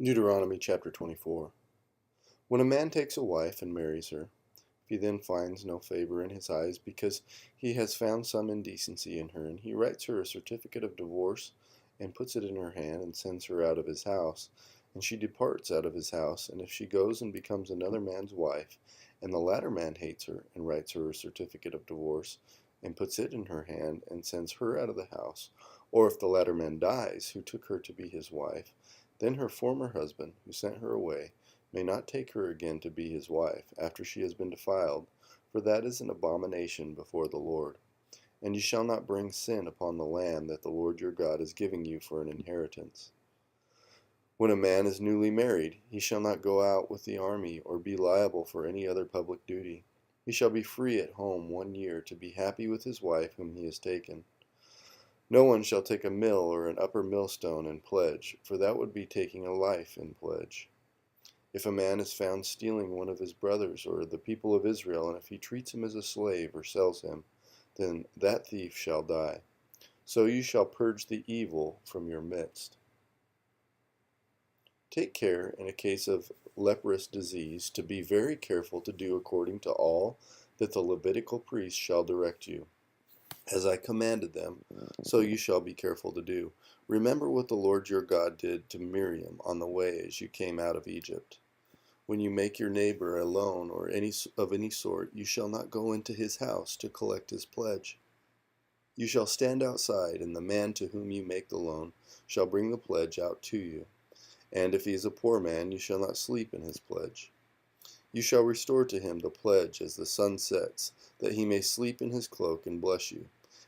Deuteronomy chapter 24. When a man takes a wife and marries her, if he then finds no favor in his eyes because he has found some indecency in her, and he writes her a certificate of divorce and puts it in her hand and sends her out of his house, and she departs out of his house, and if she goes and becomes another man's wife, and the latter man hates her and writes her a certificate of divorce and puts it in her hand and sends her out of the house, or if the latter man dies who took her to be his wife, then her former husband, who sent her away, may not take her again to be his wife, after she has been defiled, for that is an abomination before the Lord. And you shall not bring sin upon the land that the Lord your God is giving you for an inheritance. When a man is newly married, he shall not go out with the army or be liable for any other public duty. He shall be free at home 1 year to be happy with his wife whom he has taken. No one shall take a mill or an upper millstone in pledge, for that would be taking a life in pledge. If a man is found stealing one of his brothers or the people of Israel, and if he treats him as a slave or sells him, then that thief shall die. So you shall purge the evil from your midst. Take care, in a case of leprous disease, to be very careful to do according to all that the Levitical priests shall direct you. As I commanded them, so you shall be careful to do. Remember what the Lord your God did to Miriam on the way as you came out of Egypt. When you make your neighbor a loan or of any sort, you shall not go into his house to collect his pledge. You shall stand outside, and the man to whom you make the loan shall bring the pledge out to you. And if he is a poor man, you shall not sleep in his pledge. You shall restore to him the pledge as the sun sets, that he may sleep in his cloak and bless you.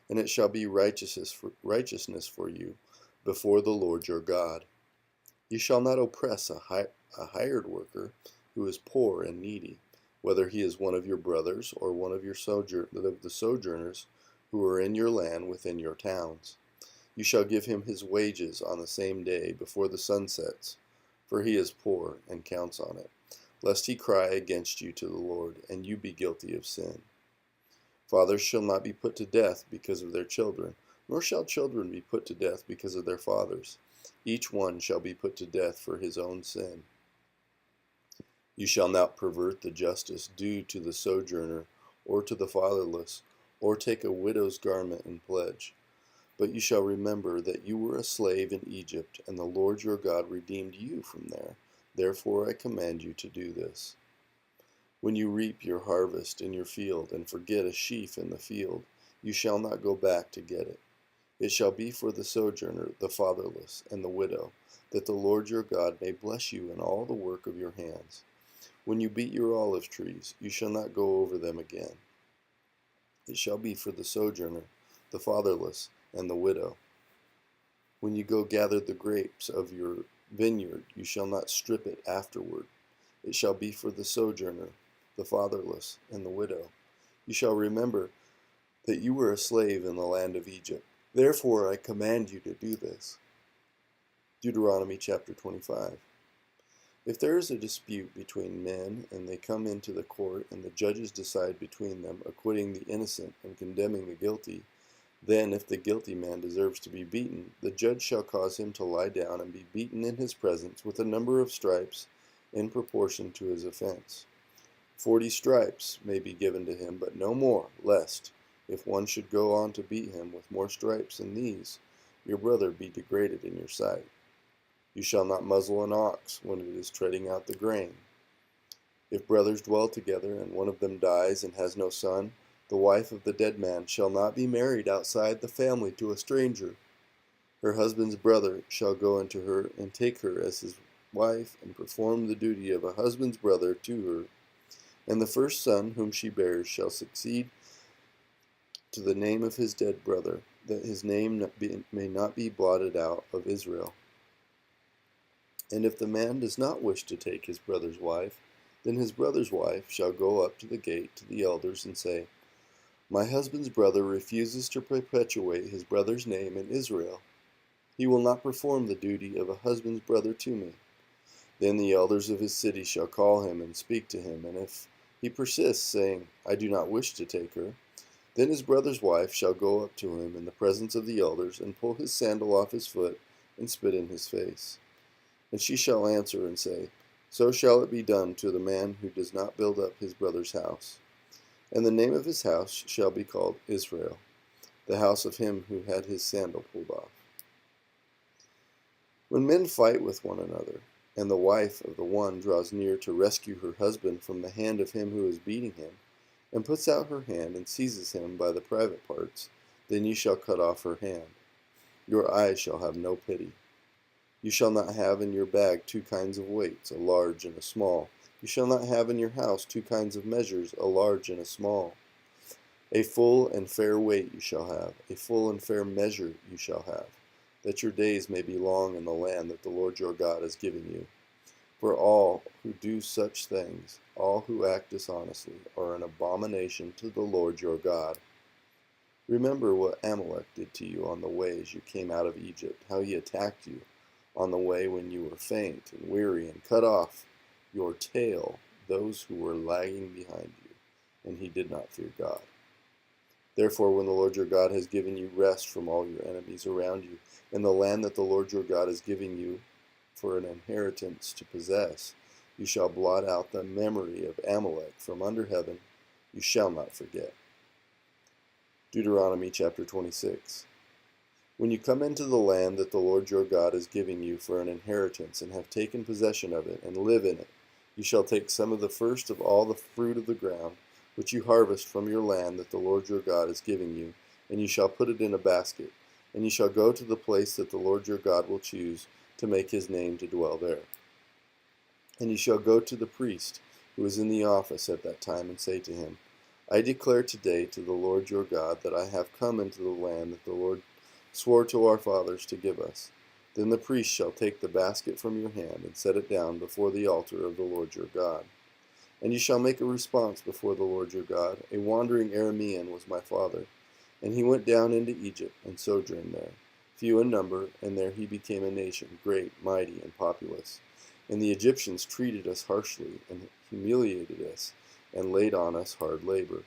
And it shall be righteousness for you before the Lord your God. You shall not oppress a hired worker who is poor and needy, whether he is one of your brothers or one of the sojourners who are in your land within your towns. You shall give him his wages on the same day before the sun sets, for he is poor and counts on it, lest he cry against you to the Lord, and you be guilty of sin. Fathers shall not be put to death because of their children, nor shall children be put to death because of their fathers. Each one shall be put to death for his own sin. You shall not pervert the justice due to the sojourner or to the fatherless, or take a widow's garment in pledge. But you shall remember that you were a slave in Egypt, and the Lord your God redeemed you from there. Therefore I command you to do this. When you reap your harvest in your field, and forget a sheaf in the field, you shall not go back to get it. It shall be for the sojourner, the fatherless, and the widow, that the Lord your God may bless you in all the work of your hands. When you beat your olive trees, you shall not go over them again. It shall be for the sojourner, the fatherless, and the widow. When you go gather the grapes of your vineyard, you shall not strip it afterward. It shall be for the sojourner, the fatherless, and the widow. You shall remember that you were a slave in the land of Egypt. Therefore I command you to do this. Deuteronomy chapter 25. If there is a dispute between men, and they come into the court, and the judges decide between them, acquitting the innocent and condemning the guilty, then if the guilty man deserves to be beaten, the judge shall cause him to lie down and be beaten in his presence with a number of stripes in proportion to his offense. 40 stripes may be given to him, but no more, lest, if one should go on to beat him with more stripes than these, your brother be degraded in your sight. You shall not muzzle an ox when it is treading out the grain. If brothers dwell together, and one of them dies and has no son, the wife of the dead man shall not be married outside the family to a stranger. Her husband's brother shall go into her and take her as his wife and perform the duty of a husband's brother to her. And the first son whom she bears shall succeed to the name of his dead brother, that his name may not be blotted out of Israel. And if the man does not wish to take his brother's wife, then his brother's wife shall go up to the gate to the elders and say, My husband's brother refuses to perpetuate his brother's name in Israel. He will not perform the duty of a husband's brother to me. Then the elders of his city shall call him and speak to him, and if he persists, saying, I do not wish to take her, then his brother's wife shall go up to him in the presence of the elders, and pull his sandal off his foot, and spit in his face. And she shall answer and say, So shall it be done to the man who does not build up his brother's house. And the name of his house shall be called Israel, the house of him who had his sandal pulled off. When men fight with one another, and the wife of the one draws near to rescue her husband from the hand of him who is beating him, and puts out her hand and seizes him by the private parts, then you shall cut off her hand. Your eyes shall have no pity. You shall not have in your bag 2 kinds of weights, a large and a small. You shall not have in your house 2 kinds of measures, a large and a small. A full and fair weight you shall have, a full and fair measure you shall have, that your days may be long in the land that the Lord your God has given you. For all who do such things, all who act dishonestly, are an abomination to the Lord your God. Remember what Amalek did to you on the way as you came out of Egypt, how he attacked you on the way when you were faint and weary, and cut off your tail those who were lagging behind you, and he did not fear God. Therefore, when the Lord your God has given you rest from all your enemies around you, in the land that the Lord your God is giving you for an inheritance to possess, you shall blot out the memory of Amalek from under heaven. You shall not forget. Deuteronomy chapter 26. When you come into the land that the Lord your God is giving you for an inheritance, and have taken possession of it, and live in it, you shall take some of the first of all the fruit of the ground, which you harvest from your land that the Lord your God is giving you, and you shall put it in a basket, and you shall go to the place that the Lord your God will choose to make his name to dwell there. And you shall go to the priest who is in the office at that time, and say to him, I declare today to the Lord your God that I have come into the land that the Lord swore to our fathers to give us. Then the priest shall take the basket from your hand, and set it down before the altar of the Lord your God. And you shall make a response before the Lord your God. A wandering Aramean was my father, and he went down into Egypt, and sojourned there, few in number, and there he became a nation, great, mighty, and populous. And the Egyptians treated us harshly, and humiliated us, and laid on us hard labor.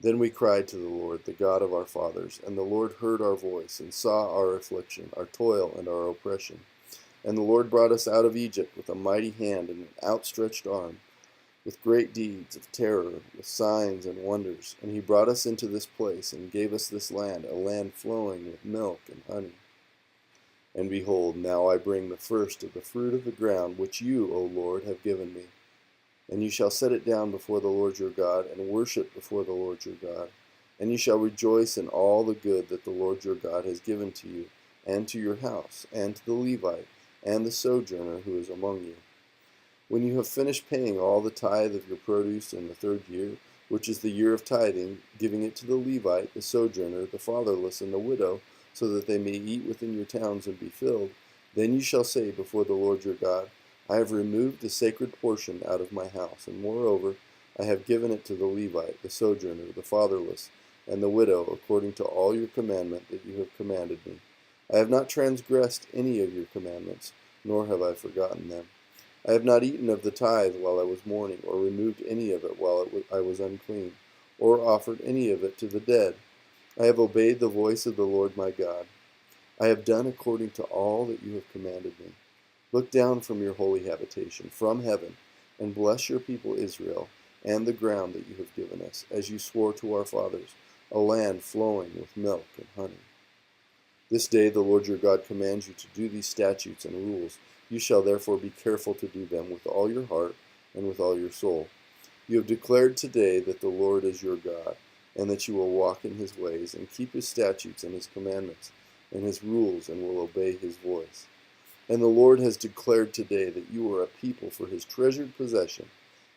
Then we cried to the Lord, the God of our fathers, and the Lord heard our voice, and saw our affliction, our toil, and our oppression. And the Lord brought us out of Egypt with a mighty hand and an outstretched arm, with great deeds of terror, with signs and wonders. And he brought us into this place, and gave us this land, a land flowing with milk and honey. And behold, now I bring the first of the fruit of the ground, which you, O Lord, have given me. And you shall set it down before the Lord your God, and worship before the Lord your God. And you shall rejoice in all the good that the Lord your God has given to you, and to your house, and to the Levite, and the sojourner who is among you. When you have finished paying all the tithe of your produce in the 3rd year, which is the year of tithing, giving it to the Levite, the sojourner, the fatherless, and the widow, so that they may eat within your towns and be filled, then you shall say before the Lord your God, I have removed the sacred portion out of my house, and moreover, I have given it to the Levite, the sojourner, the fatherless, and the widow, according to all your commandment that you have commanded me. I have not transgressed any of your commandments, nor have I forgotten them. I have not eaten of the tithe while I was mourning, or removed any of it while I was unclean, or offered any of it to the dead. I have obeyed the voice of the Lord my God. I have done according to all that you have commanded me. Look down from your holy habitation, from heaven, and bless your people Israel, and the ground that you have given us, as you swore to our fathers, a land flowing with milk and honey. This day the Lord your God commands you to do these statutes and rules. You shall therefore be careful to do them with all your heart and with all your soul. You have declared today that the Lord is your God, and that you will walk in his ways, and keep his statutes and his commandments, and his rules, and will obey his voice. And the Lord has declared today that you are a people for his treasured possession,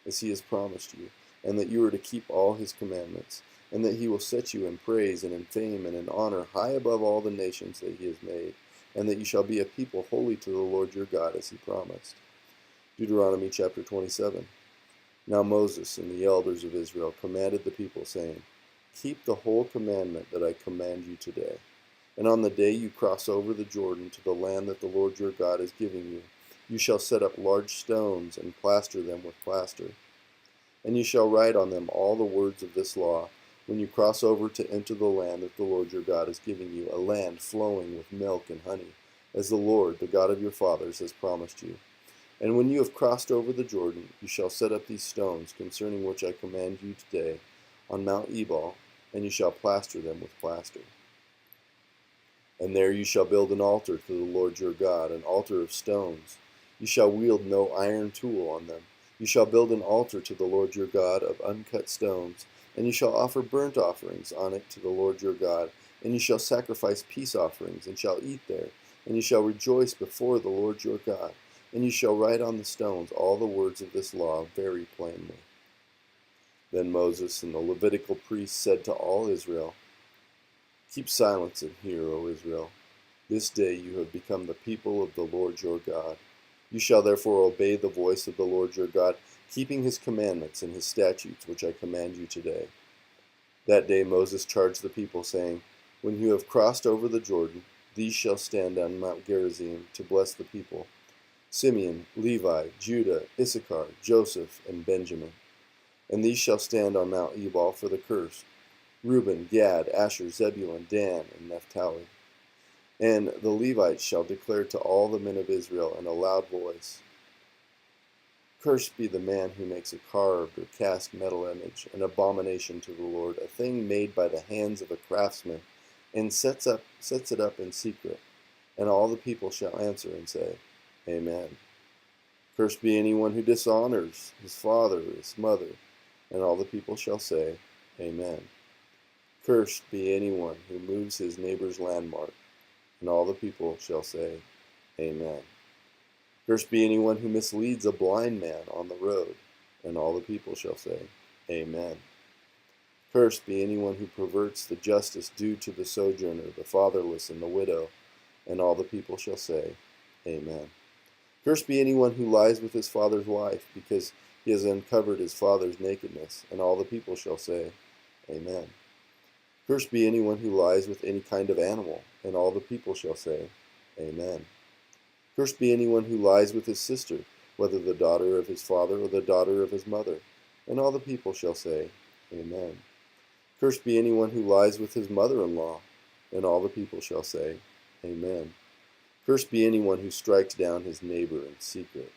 as he has promised you, and that you are to keep all his commandments, and that he will set you in praise and in fame and in honor high above all the nations that he has made, and that you shall be a people holy to the Lord your God, as he promised. Deuteronomy chapter 27. Now Moses and the elders of Israel commanded the people, saying, Keep the whole commandment that I command you today. And on the day you cross over the Jordan to the land that the Lord your God is giving you, you shall set up large stones and plaster them with plaster. And you shall write on them all the words of this law, when you cross over to enter the land that the Lord your God is giving you, a land flowing with milk and honey, as the Lord, the God of your fathers, has promised you. And when you have crossed over the Jordan, you shall set up these stones, concerning which I command you today, on Mount Ebal, and you shall plaster them with plaster. And there you shall build an altar to the Lord your God, an altar of stones. You shall wield no iron tool on them. You shall build an altar to the Lord your God of uncut stones, and you shall offer burnt offerings on it to the Lord your God, and you shall sacrifice peace offerings, and shall eat there, and you shall rejoice before the Lord your God, and you shall write on the stones all the words of this law very plainly. Then Moses and the Levitical priests said to all Israel, Keep silence and hear, O Israel. This day you have become the people of the Lord your God. You shall therefore obey the voice of the Lord your God, keeping his commandments and his statutes, which I command you today. That day Moses charged the people, saying, When you have crossed over the Jordan, these shall stand on Mount Gerizim to bless the people: Simeon, Levi, Judah, Issachar, Joseph, and Benjamin. And these shall stand on Mount Ebal for the curse: Reuben, Gad, Asher, Zebulun, Dan, and Naphtali. And the Levites shall declare to all the men of Israel in a loud voice, Cursed be the man who makes a carved or cast metal image, an abomination to the Lord, a thing made by the hands of a craftsman, and sets it up in secret. And all the people shall answer and say, Amen. Cursed be anyone who dishonors his father or his mother. And all the people shall say, Amen. Cursed be anyone who moves his neighbor's landmark. And all the people shall say, Amen. Cursed be anyone who misleads a blind man on the road. And all the people shall say, Amen. Cursed be anyone who perverts the justice due to the sojourner, the fatherless, and the widow. And all the people shall say, Amen. Cursed be anyone who lies with his father's wife, because he has uncovered his father's nakedness. And all the people shall say, Amen. Cursed be anyone who lies with any kind of animal, and all the people shall say, Amen. Cursed be anyone who lies with his sister, whether the daughter of his father or the daughter of his mother, and all the people shall say, Amen. Cursed be anyone who lies with his mother-in-law, and all the people shall say, Amen. Cursed be anyone who strikes down his neighbor in secret,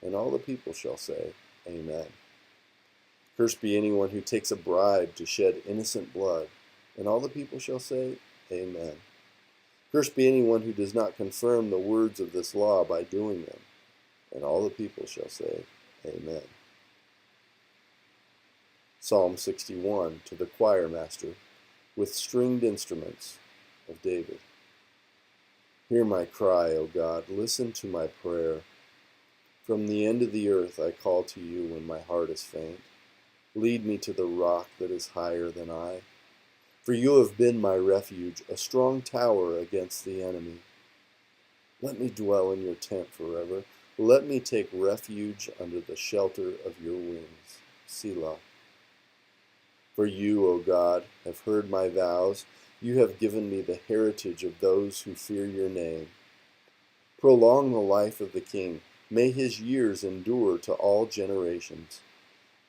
and all the people shall say, Amen. Cursed be anyone who takes a bribe to shed innocent blood, and all the people shall say, Amen. Cursed be anyone who does not confirm the words of this law by doing them, and all the people shall say, Amen. Psalm 61, to the choir master, with stringed instruments, of David. Hear my cry, O God, listen to my prayer. From the end of the earth I call to you when my heart is faint. Lead me to the rock that is higher than I. For you have been my refuge, a strong tower against the enemy. Let me dwell in your tent forever. Let me take refuge under the shelter of your wings. Selah. For you, O God, have heard my vows. You have given me the heritage of those who fear your name. Prolong the life of the king. May his years endure to all generations.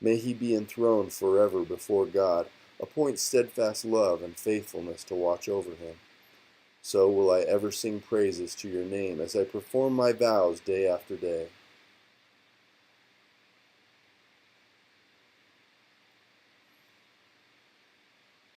May he be enthroned forever before God. Appoint steadfast love and faithfulness to watch over him. So will I ever sing praises to your name as I perform my vows day after day.